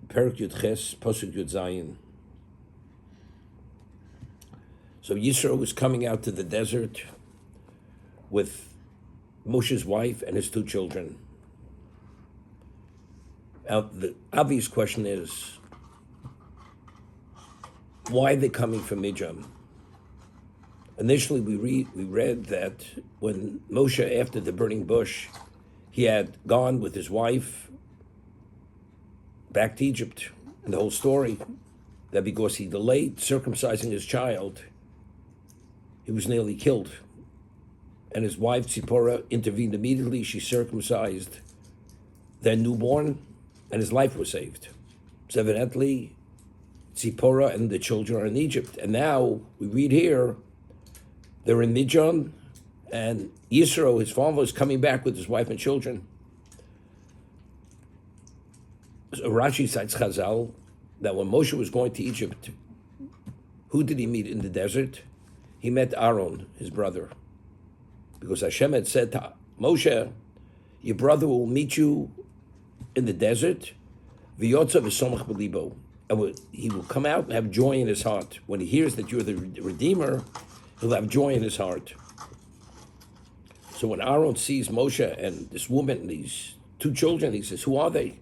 Perek Yud Ches, Pasuk Yud Zayin. So Yisro was coming out to the desert with Moshe's wife and his two children. Now, the obvious question is, why are they coming from Midian? Initially, we read that when Moshe, after the burning bush, he had gone with his wife back to Egypt, and the whole story, that because he delayed circumcising his child, he was nearly killed. And his wife, Tzipporah, intervened immediately. She circumcised their newborn, and his life was saved. So evidently, Tzipporah and the children are in Egypt. And now, we read here, they're in Midian, and Yisro, his father, is coming back with his wife and children. So Rashi cites Chazal that when Moshe was going to Egypt, who did he meet in the desert? He met Aaron, his brother. Because Hashem had said to Moshe, your brother will meet you in the desert, v'yotza v'somach b'libo. And he will come out and have joy in his heart. When he hears that you're the Redeemer, he'll have joy in his heart. So when Aaron sees Moshe and this woman and these two children, he says, who are they?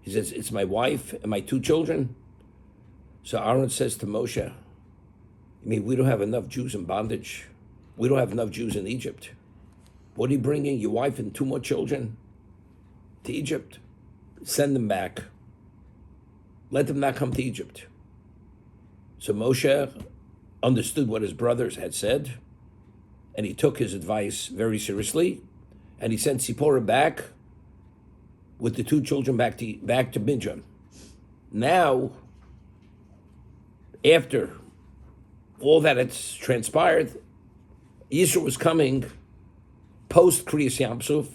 He says, it's my wife and my two children. So Aaron says to Moshe, I mean, we don't have enough Jews in bondage. We don't have enough Jews in Egypt. What are you bringing, your wife and two more children, to Egypt? Send them back. Let them not come to Egypt. So Moshe understood what his brothers had said, and he took his advice very seriously, and he sent Tzipporah back with the two children back to Midian. Now, after all that had transpired, Yisro was coming post Kriyas Yamsuf,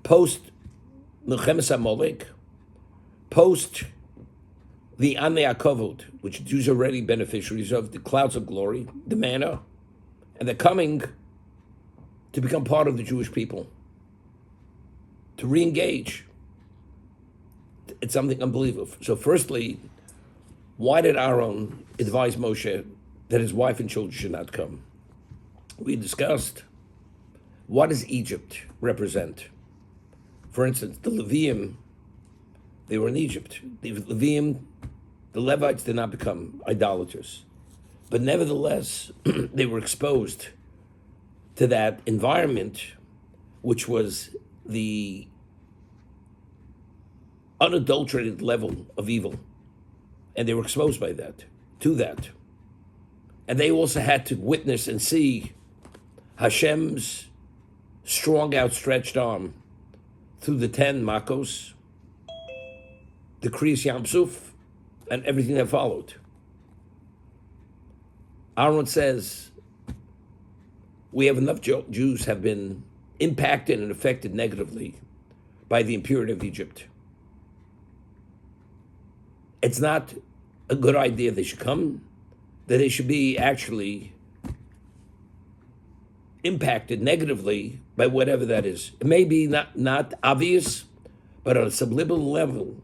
post Milchemes HaMolek, post the Anei HaKavod, which Jews are already beneficiaries of, the clouds of glory, the manna, and they're coming to become part of the Jewish people, to re-engage. It's something unbelievable. So firstly, why did Aaron advise Moshe that his wife and children should not come? We discussed, what does Egypt represent? For instance, the Levium, they were in Egypt. The Levium, the Levites did not become idolaters. But nevertheless, they were exposed to that environment, which was the unadulterated level of evil. And they were exposed by that, to that. And they also had to witness and see Hashem's strong outstretched arm through the 10 Makos, the Kriyas Yamsuf, and everything that followed. Aaron says, we have enough Jews have been impacted and affected negatively by the impurity of Egypt. It's not a good idea they should come, that they should be actually impacted negatively by whatever that is. It may be not obvious, but on a subliminal level,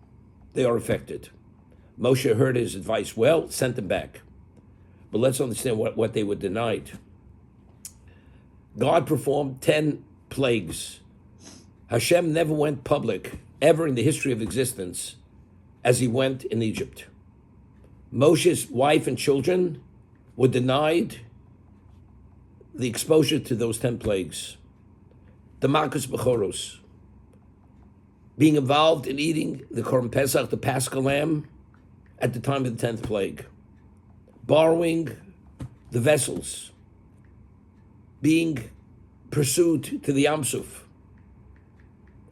they are affected. Moshe heard his advice well, sent them back. But let's understand what they were denied. God performed 10 plagues. Hashem never went public, ever in the history of existence, as he went in Egypt. Moshe's wife and children were denied the exposure to those 10 plagues. The Malkus Bechoros, being involved in eating the Korban Pesach, the Paschal lamb, at the time of the 10th plague. Borrowing the vessels, being pursued to the Yam Suf,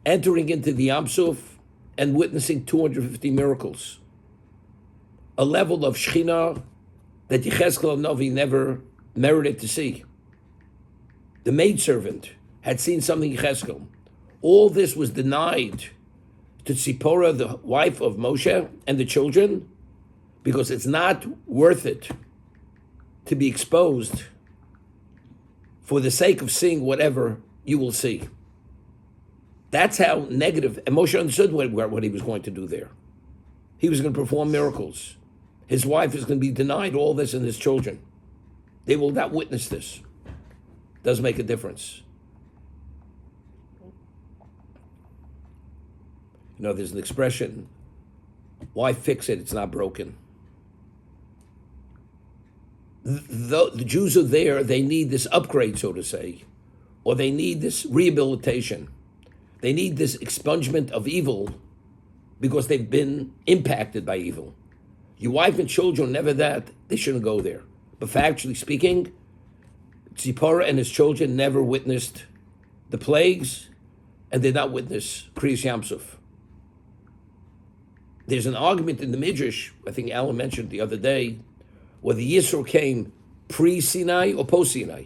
entering into the Yam Suf and witnessing 250 miracles. A level of Shekhinah that Yechezkel Novi never merited to see. The maidservant had seen something Yechezkel. All this was denied to Tzipporah, the wife of Moshe, and the children, because it's not worth it to be exposed for the sake of seeing whatever you will see. That's how negative, and Moshe understood what he was going to do there. he was going to perform miracles. His wife is going to be denied all this and his children. They will not witness this. Does make a difference. You know, there's an expression, why fix it? It's not broken. The Jews are there, they need this upgrade, so to say, or they need this rehabilitation. They need this expungement of evil because they've been impacted by evil. Your wife and children, never that, they shouldn't go there. But factually speaking, Tzipora and his children never witnessed the plagues and did not witness Kriyas Yamsuf. There's an argument in the Midrash, I think Alan mentioned the other day, whether Yisro came pre-Sinai or post-Sinai.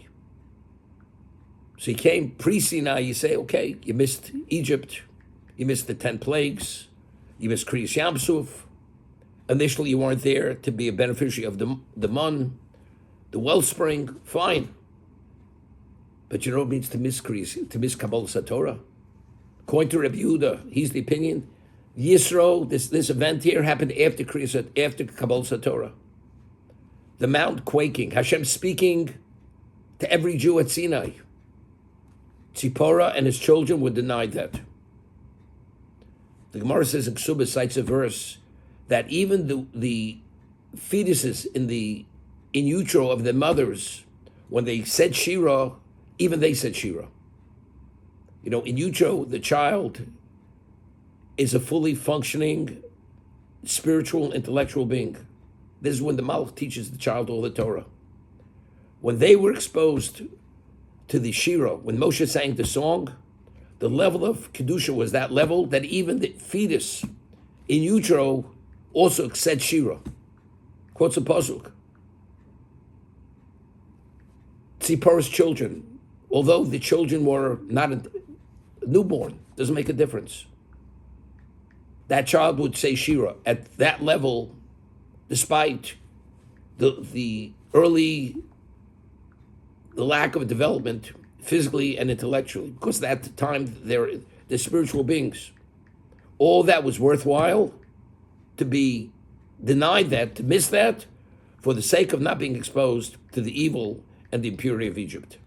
So he came pre-Sinai, you say, okay, you missed Egypt, you missed the 10 plagues, you missed Kriyas Yamsuf. Initially, you weren't there to be a beneficiary of the Mun, the wellspring, fine. But you know what it means to miss Kriyas, to miss Kabbalah Satorah? According to Rabbi Yehuda, he's the opinion, Yisro, this event here happened after Kriyas, after Kabbalah Satorah. The mount quaking, Hashem speaking to every Jew at Sinai. Tzipora and his children were denied that. The Gemara says in Ksubah, cites a verse that even the fetuses in utero of their mothers, when they said Shira, even they said Shira. You know, in utero, the child is a fully functioning spiritual, intellectual being. This is when the Malach teaches the child all the Torah. When they were exposed to the Shira, when Moshe sang the song, the level of Kedusha was that level that even the fetus in utero also said Shira. Quotes a pasuk. Tzipora's children, although the children were not a newborn, doesn't make a difference. That child would say Shira at that level, despite the lack of development physically and intellectually, because at the time they're spiritual beings. All that was worthwhile to be denied that, to miss that, for the sake of not being exposed to the evil and the impurity of Egypt.